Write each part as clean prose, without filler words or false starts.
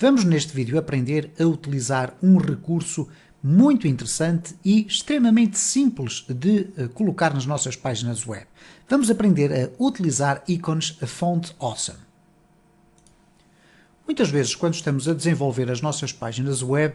Vamos neste vídeo aprender a utilizar um recurso muito interessante e extremamente simples de colocar nas nossas páginas web. Vamos aprender a utilizar ícones Font Awesome. Muitas vezes, quando estamos a desenvolver as nossas páginas web,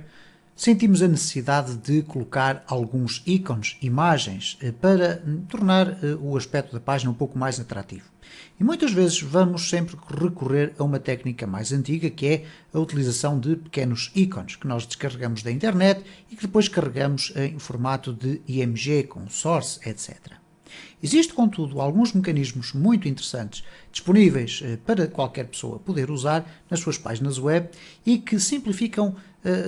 sentimos a necessidade de colocar alguns ícones, imagens, para tornar o aspecto da página um pouco mais atrativo. E muitas vezes vamos sempre recorrer a uma técnica mais antiga, que é a utilização de pequenos ícones, que nós descarregamos da internet e que depois carregamos em formato de IMG, com source, etc. Existem, contudo, alguns mecanismos muito interessantes disponíveis para qualquer pessoa poder usar nas suas páginas web e que simplificam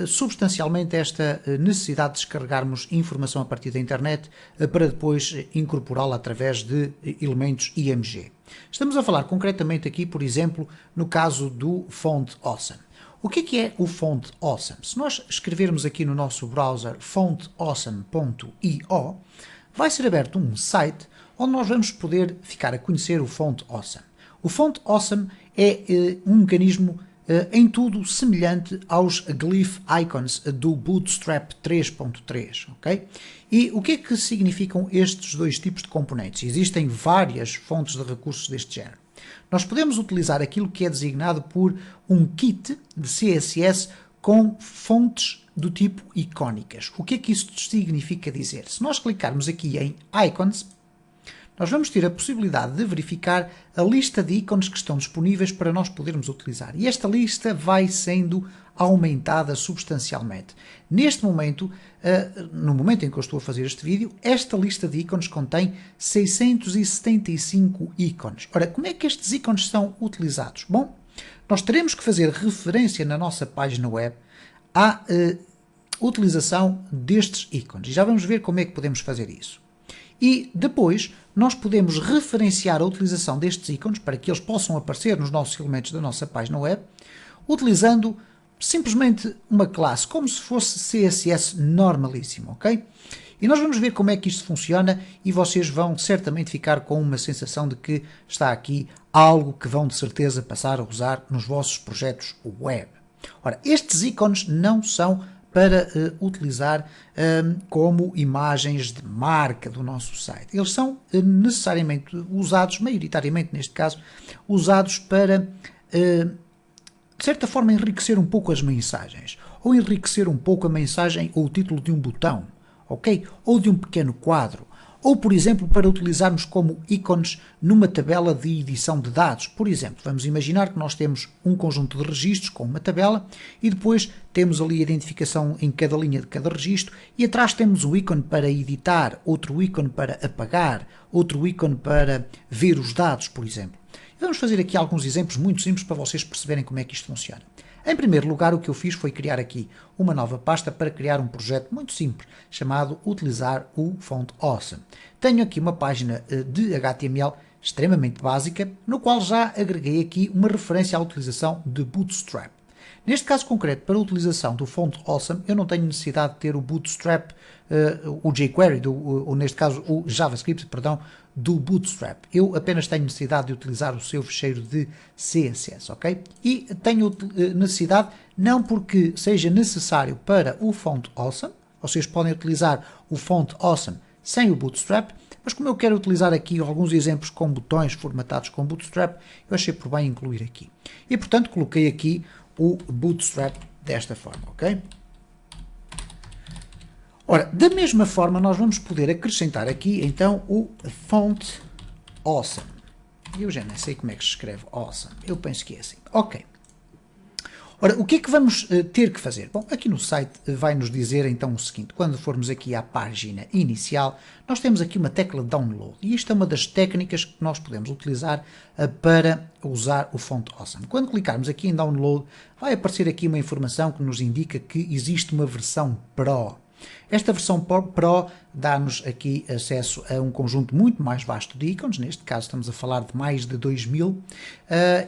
substancialmente esta necessidade de descarregarmos informação a partir da internet para depois incorporá-la através de elementos IMG. Estamos a falar concretamente aqui, por exemplo, no caso do Font Awesome. O que é o Font Awesome? Se nós escrevermos aqui no nosso browser fontawesome.io, vai ser aberto um site onde nós vamos poder ficar a conhecer o Font Awesome. O Font Awesome é um mecanismo em tudo semelhante aos Glyph Icons do Bootstrap 3.3, ok? E o que é que significam estes dois tipos de componentes? Existem várias fontes de recursos deste género. Nós podemos utilizar aquilo que é designado por um kit de CSS com fontes do tipo icónicas. O que é que isto significa dizer? Se nós clicarmos aqui em Icons, nós vamos ter a possibilidade de verificar a lista de ícones que estão disponíveis para nós podermos utilizar. E esta lista vai sendo aumentada substancialmente. Neste momento, no momento em que eu estou a fazer este vídeo, esta lista de ícones contém 675 ícones. Ora, como é que estes ícones são utilizados? Bom, nós teremos que fazer referência na nossa página web à utilização destes ícones. E já vamos ver como é que podemos fazer isso. E depois nós podemos referenciar a utilização destes ícones para que eles possam aparecer nos nossos elementos da nossa página web, utilizando simplesmente uma classe, como se fosse CSS normalíssimo, ok? E nós vamos ver como é que isto funciona e vocês vão certamente ficar com uma sensação de que está aqui algo que vão de certeza passar a usar nos vossos projetos web. Ora, estes ícones não são para utilizar como imagens de marca do nosso site. Eles são necessariamente usados, maioritariamente neste caso, usados para, de certa forma, enriquecer um pouco as mensagens, ou enriquecer um pouco a mensagem ou o título de um botão, ok? Ou de um pequeno quadro. Ou, por exemplo, para utilizarmos como ícones numa tabela de edição de dados. Por exemplo, vamos imaginar que nós temos um conjunto de registros com uma tabela e depois temos ali a identificação em cada linha de cada registro e atrás temos o ícone para editar, outro ícone para apagar, outro ícone para ver os dados, por exemplo. E vamos fazer aqui alguns exemplos muito simples para vocês perceberem como é que isto funciona. Em primeiro lugar, o que eu fiz foi criar aqui uma nova pasta para criar um projeto muito simples, chamado Utilizar o Font Awesome. Tenho aqui uma página de HTML extremamente básica, no qual já agreguei aqui uma referência à utilização de Bootstrap. Neste caso concreto, para a utilização do Font Awesome, eu não tenho necessidade de ter o Bootstrap, o jQuery, ou neste caso o JavaScript, perdão, do Bootstrap. Eu apenas tenho necessidade de utilizar o seu fecheiro de CSS, ok? E tenho necessidade, não porque seja necessário para o Font Awesome, vocês podem utilizar o Font Awesome sem o Bootstrap, mas como eu quero utilizar aqui alguns exemplos com botões formatados com Bootstrap, eu achei por bem incluir aqui. E portanto coloquei aqui o Bootstrap desta forma, ok? Ora, da mesma forma nós vamos poder acrescentar aqui então o Font Awesome. Eu já nem sei como é que se escreve Awesome, eu penso que é assim. Ok. Ora, o que é que vamos ter que fazer? Bom, aqui no site vai nos dizer então o seguinte, quando formos aqui à página inicial, nós temos aqui uma tecla Download, e isto é uma das técnicas que nós podemos utilizar para usar o Font Awesome. Quando clicarmos aqui em Download, vai aparecer aqui uma informação que nos indica que existe uma versão Pro. Esta versão Pro dá-nos aqui acesso a um conjunto muito mais vasto de ícones, neste caso estamos a falar de mais de 2000,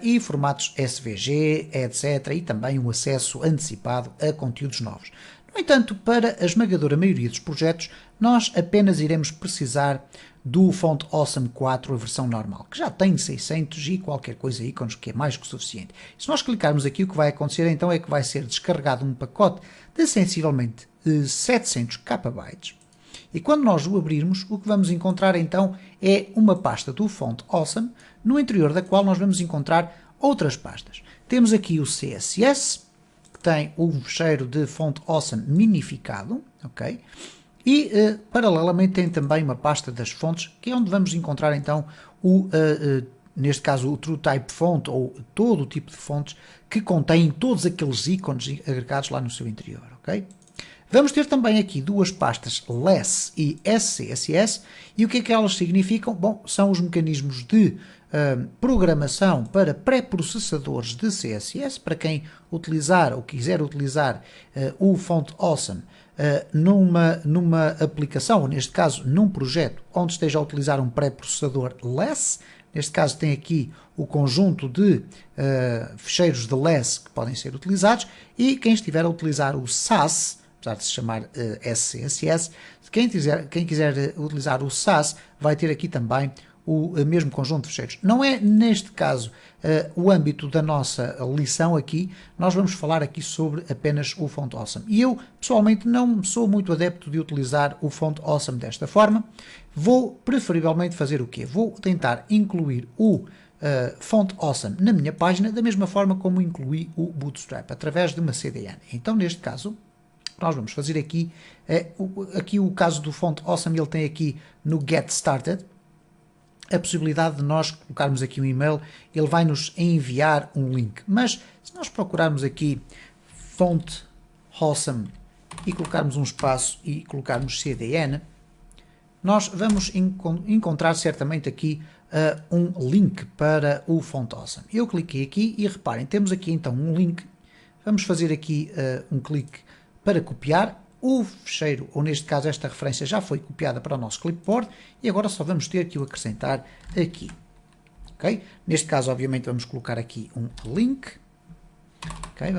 e formatos SVG, etc. E também um acesso antecipado a conteúdos novos. No entanto, para a esmagadora maioria dos projetos, nós apenas iremos precisar do Font Awesome 4, a versão normal, que já tem 600 e qualquer coisa ícones, que é mais que o suficiente. Se nós clicarmos aqui, o que vai acontecer então é que vai ser descarregado um pacote de sensivelmente 700 KB. E quando nós o abrirmos, o que vamos encontrar então é uma pasta do Font Awesome, no interior da qual nós vamos encontrar outras pastas. Temos aqui o CSS, que tem um fecheiro de Font Awesome minificado, ok? E, paralelamente, tem também uma pasta das fontes, que é onde vamos encontrar, então, neste caso, o TrueType Font, ou todo o tipo de fontes que contém todos aqueles ícones agregados lá no seu interior, ok? Vamos ter também aqui duas pastas less e SCSS, e o que é que elas significam? Bom, são os mecanismos de programação para pré-processadores de CSS, para quem utilizar ou quiser utilizar o Font Awesome numa aplicação, ou neste caso num projeto onde esteja a utilizar um pré-processador less. Neste caso tem aqui o conjunto de ficheiros de less que podem ser utilizados, e quem estiver a utilizar o SAS, apesar de se chamar SCSS, quem quiser utilizar o SAS vai ter aqui também o mesmo conjunto de ficheiros. Não é neste caso o âmbito da nossa lição aqui, nós vamos falar aqui sobre apenas o Font Awesome. E eu, pessoalmente, não sou muito adepto de utilizar o Font Awesome desta forma. Vou preferivelmente fazer o quê? Vou tentar incluir o Font Awesome na minha página, da mesma forma como incluí o Bootstrap, através de uma CDN. Então, neste caso, nós vamos fazer aqui, aqui o caso do Font Awesome, ele tem aqui no Get Started, a possibilidade de nós colocarmos aqui um e-mail, ele vai nos enviar um link. Mas se nós procurarmos aqui Font Awesome e colocarmos um espaço e colocarmos CDN, nós vamos encontrar certamente aqui um link para o Font Awesome. Eu cliquei aqui e reparem, temos aqui então um link. Vamos fazer aqui um clique para copiar. O ficheiro, ou neste caso esta referência, já foi copiada para o nosso clipboard e agora só vamos ter que o acrescentar aqui. Okay? Neste caso, obviamente, vamos colocar aqui um link. Okay?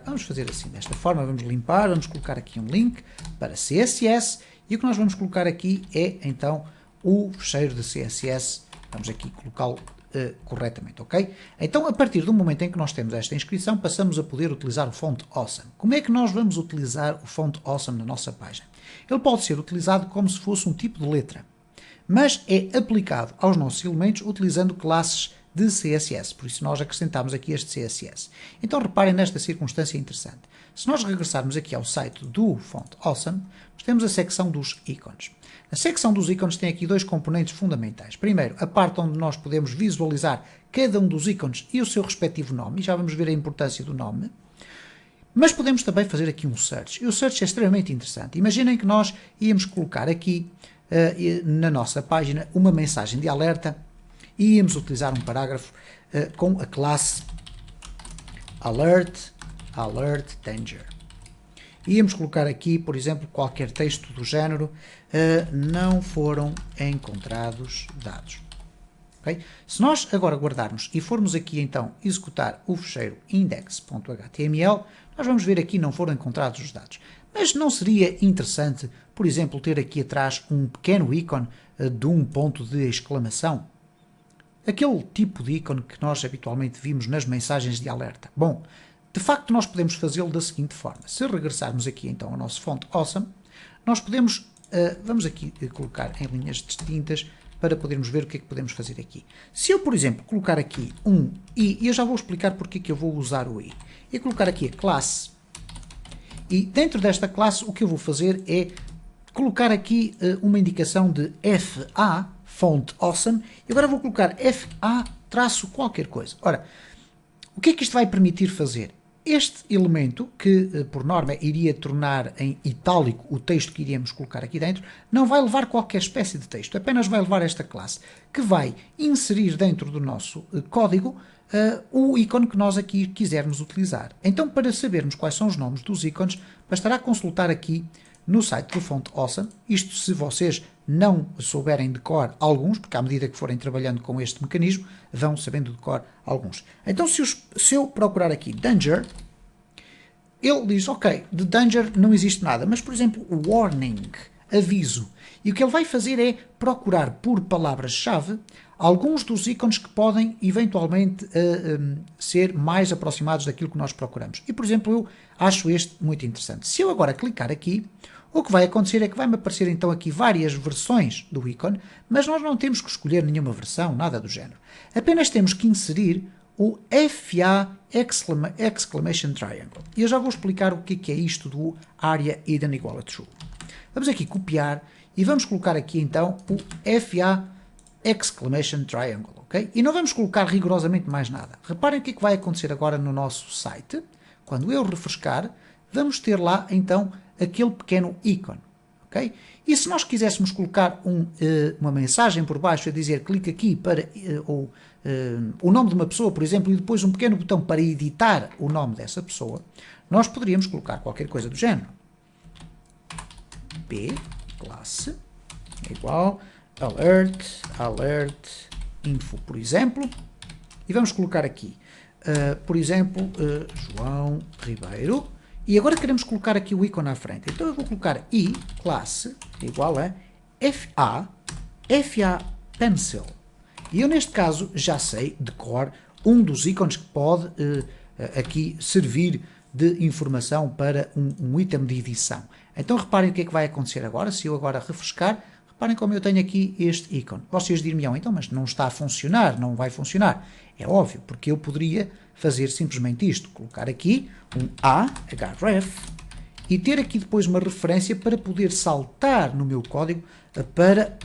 Vamos fazer assim, desta forma, vamos limpar, vamos colocar aqui um link para CSS e o que nós vamos colocar aqui é, então, o ficheiro de CSS. Vamos aqui colocá-lo corretamente, ok? Então, a partir do momento em que nós temos esta inscrição, passamos a poder utilizar o Font Awesome. Como é que nós vamos utilizar o Font Awesome na nossa página? Ele pode ser utilizado como se fosse um tipo de letra, mas é aplicado aos nossos elementos utilizando classes de CSS, por isso nós acrescentamos aqui este CSS. Então reparem nesta circunstância interessante. Se nós regressarmos aqui ao site do Font Awesome, nós temos a secção dos ícones. Na secção dos ícones tem aqui dois componentes fundamentais. Primeiro, a parte onde nós podemos visualizar cada um dos ícones e o seu respectivo nome, e já vamos ver a importância do nome. Mas podemos também fazer aqui um search, e o search é extremamente interessante. Imaginem que nós íamos colocar aqui na nossa página uma mensagem de alerta e íamos utilizar um parágrafo com a classe Alert Danger. Íamos colocar aqui, por exemplo, qualquer texto do género, não foram encontrados dados. Okay? Se nós agora guardarmos e formos aqui então executar o fecheiro index.html, nós vamos ver aqui não foram encontrados os dados. Mas não seria interessante, por exemplo, ter aqui atrás um pequeno ícone de um ponto de exclamação? Aquele tipo de ícone que nós habitualmente vimos nas mensagens de alerta. Bom, de facto nós podemos fazê-lo da seguinte forma. Se regressarmos aqui então ao nosso Font Awesome, nós podemos, vamos aqui colocar em linhas distintas para podermos ver o que é que podemos fazer aqui. Se eu, por exemplo, colocar aqui um i, e eu já vou explicar porque é que eu vou usar o i, e colocar aqui a classe, e dentro desta classe o que eu vou fazer é colocar aqui uma indicação de FA, Font Awesome, e agora vou colocar FA traço qualquer coisa. Ora, o que é que isto vai permitir fazer? Este elemento, que por norma iria tornar em itálico o texto que iríamos colocar aqui dentro, não vai levar qualquer espécie de texto, apenas vai levar esta classe, que vai inserir dentro do nosso código o ícone que nós aqui quisermos utilizar. Então, para sabermos quais são os nomes dos ícones, bastará consultar aqui no site do Font Awesome, isto se vocês não souberem de cor alguns, porque à medida que forem trabalhando com este mecanismo, vão sabendo de cor alguns. Então, se eu procurar aqui Danger, ele diz, ok, de Danger não existe nada, mas, por exemplo, Warning, aviso. E o que ele vai fazer é procurar por palavras-chave alguns dos ícones que podem eventualmente ser mais aproximados daquilo que nós procuramos. E, por exemplo, eu acho este muito interessante. Se eu agora clicar aqui, o que vai acontecer é que vai-me aparecer então aqui várias versões do ícone, mas nós não temos que escolher nenhuma versão, nada do género. Apenas temos que inserir o FA Exclamation Triangle. E eu já vou explicar o que é isto do Area Hidden igual a True. Vamos aqui copiar e vamos colocar aqui então o FA Exclamation Triangle, ok? E não vamos colocar rigorosamente mais nada. Reparem o que é que vai acontecer agora no nosso site. Quando eu refrescar, vamos ter lá então aquele pequeno ícone, ok? E se nós quiséssemos colocar uma mensagem por baixo a dizer clique aqui para o nome de uma pessoa, por exemplo, e depois um pequeno botão para editar o nome dessa pessoa, nós poderíamos colocar qualquer coisa do género. P, classe, igual, alert, info, por exemplo, e vamos colocar aqui, por exemplo, João Ribeiro, e agora queremos colocar aqui o ícone à frente. Então eu vou colocar i, classe, igual a FA Pencil. E eu neste caso já sei de cor um dos ícones que pode aqui servir de informação para um item de edição. Então reparem o que é que vai acontecer agora, se eu agora refrescar, reparem como eu tenho aqui este ícone. Vocês dir-me-ão, então, mas não está a funcionar, não vai funcionar. É óbvio, porque eu poderia fazer simplesmente isto, colocar aqui um href e ter aqui depois uma referência para poder saltar no meu código para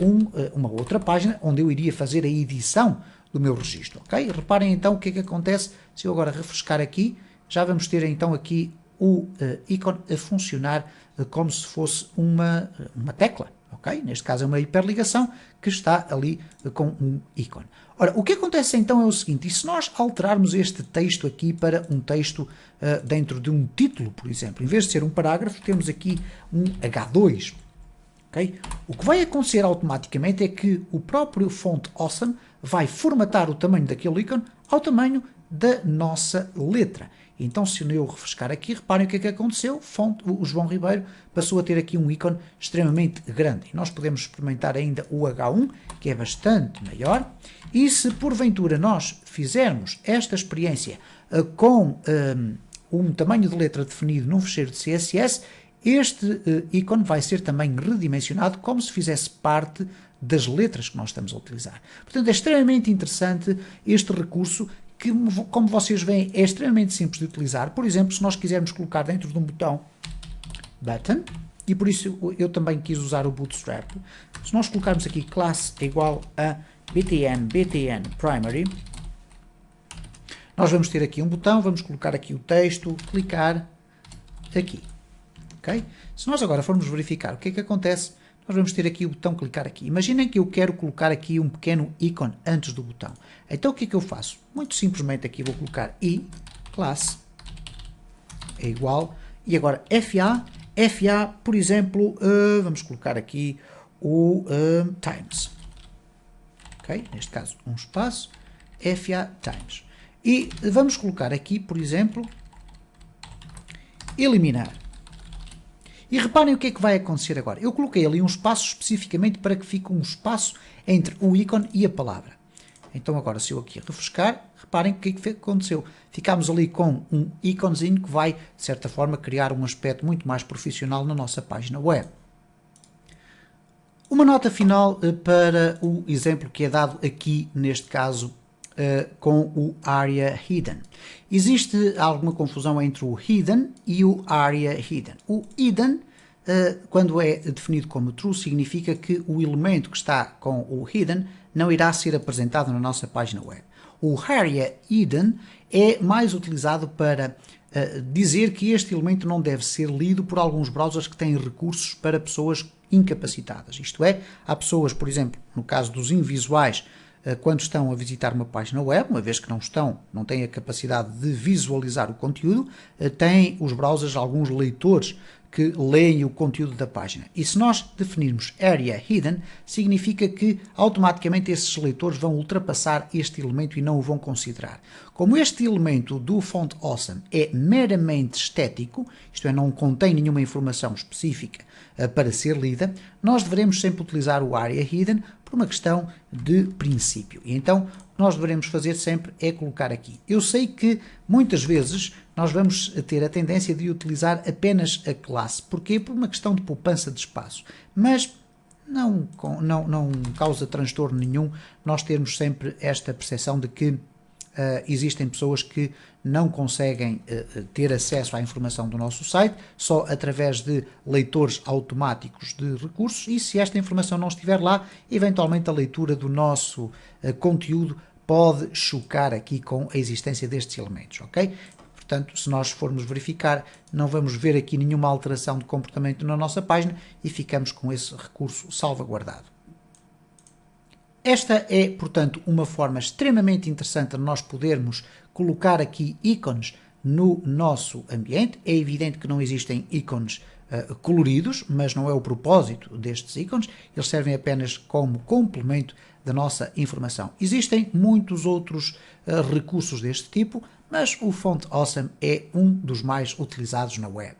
uma outra página onde eu iria fazer a edição do meu registro, ok? Reparem então o que é que acontece se eu agora refrescar aqui, já vamos ter então aqui o ícone a funcionar como se fosse uma tecla, ok? Neste caso é uma hiperligação que está ali com um ícone. Ora, o que acontece então é o seguinte, e se nós alterarmos este texto aqui para um texto dentro de um título, por exemplo, em vez de ser um parágrafo, temos aqui um H2, ok? O que vai acontecer automaticamente é que o próprio Font Awesome vai formatar o tamanho daquele ícone ao tamanho da nossa letra. Então, se eu refrescar aqui, reparem o que é que aconteceu. O João Ribeiro passou a ter aqui um ícone extremamente grande. E nós podemos experimentar ainda o H1, que é bastante maior. E se porventura nós fizermos esta experiência com um tamanho de letra definido num fecheiro de CSS, este ícone vai ser também redimensionado como se fizesse parte das letras que nós estamos a utilizar. Portanto, é extremamente interessante este recurso que, como vocês veem, é extremamente simples de utilizar. Por exemplo, se nós quisermos colocar dentro de um botão button, e por isso eu também quis usar o Bootstrap, se nós colocarmos aqui classe igual a btn primary, nós vamos ter aqui um botão, vamos colocar aqui o texto, clicar aqui. Okay? Se nós agora formos verificar o que é que acontece, nós vamos ter aqui o botão clicar aqui. Imaginem que eu quero colocar aqui um pequeno ícone antes do botão. Então o que é que eu faço? Muito simplesmente aqui vou colocar i, classe, é igual, e agora FA, por exemplo, vamos colocar aqui o times. Okay? Neste caso, um espaço, FA times. E vamos colocar aqui, por exemplo, eliminar. E reparem o que é que vai acontecer agora. Eu coloquei ali um espaço especificamente para que fique um espaço entre o ícone e a palavra. Então agora, se eu aqui refrescar, reparem o que é que aconteceu. Ficámos ali com um íconezinho que vai, de certa forma, criar um aspecto muito mais profissional na nossa página web. Uma nota final para o exemplo que é dado aqui, neste caso, com o Area Hidden. Existe alguma confusão entre o Hidden e o Area Hidden. O Hidden, quando é definido como true, significa que o elemento que está com o Hidden não irá ser apresentado na nossa página web. O Area Hidden é mais utilizado para dizer que este elemento não deve ser lido por alguns browsers que têm recursos para pessoas incapacitadas. Isto é, há pessoas, por exemplo, no caso dos invisuais, quando estão a visitar uma página web, uma vez que não têm a capacidade de visualizar o conteúdo, têm os browsers alguns leitores que leem o conteúdo da página. E se nós definirmos Area Hidden, significa que automaticamente esses leitores vão ultrapassar este elemento e não o vão considerar. Como este elemento do Font Awesome é meramente estético, isto é, não contém nenhuma informação específica para ser lida, nós devemos sempre utilizar o Area Hidden por uma questão de princípio. E então, o que nós devemos fazer sempre é colocar aqui. Eu sei que muitas vezes nós vamos ter a tendência de utilizar apenas a classe. Porquê? Por uma questão de poupança de espaço. Mas não causa transtorno nenhum nós termos sempre esta percepção de que existem pessoas que não conseguem ter acesso à informação do nosso site só através de leitores automáticos de recursos, e se esta informação não estiver lá, eventualmente a leitura do nosso conteúdo pode chocar aqui com a existência destes elementos, ok? Portanto, se nós formos verificar, não vamos ver aqui nenhuma alteração de comportamento na nossa página e ficamos com esse recurso salvaguardado. Esta é, portanto, uma forma extremamente interessante de nós podermos colocar aqui ícones no nosso ambiente. É evidente que não existem ícones coloridos, mas não é o propósito destes ícones, eles servem apenas como complemento da nossa informação. Existem muitos outros recursos deste tipo, mas o Font Awesome é um dos mais utilizados na web.